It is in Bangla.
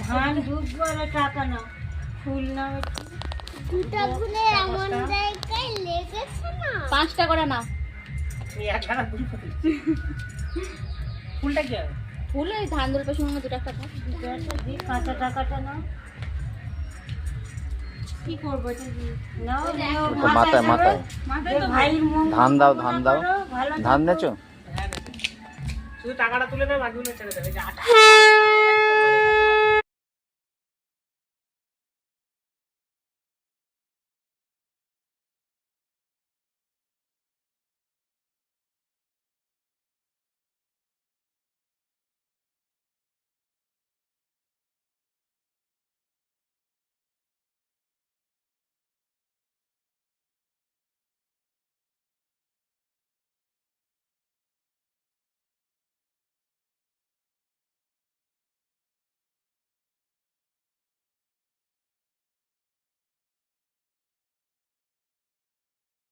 ধান ঢুকবো আর টাকা নাও, ফুল নাও একটু। দুটাগুলো এমন জায়গায় লেগেছে না। 5 টাকা করে নাও। এই একখানা ফুল পাতি। ফুলটা কি হবে? ফুল ওই ধান দুলপের সঙ্গে 2 টাকা দাও। কাঁচা টাকাটা নাও। কি করবো এটা দিয়ে? নাও, নাও, তো মাথায় মাথায় মাথায় তো ভাইয়ের মঙ্গল ধান দাও, ধান দাও। ভালো ধান থাকো। নেছো? হ্যাঁ, শুধু টাকাটা তুলে দেবে, বাকিগুলো ছেড়ে দেবে। এই যে 8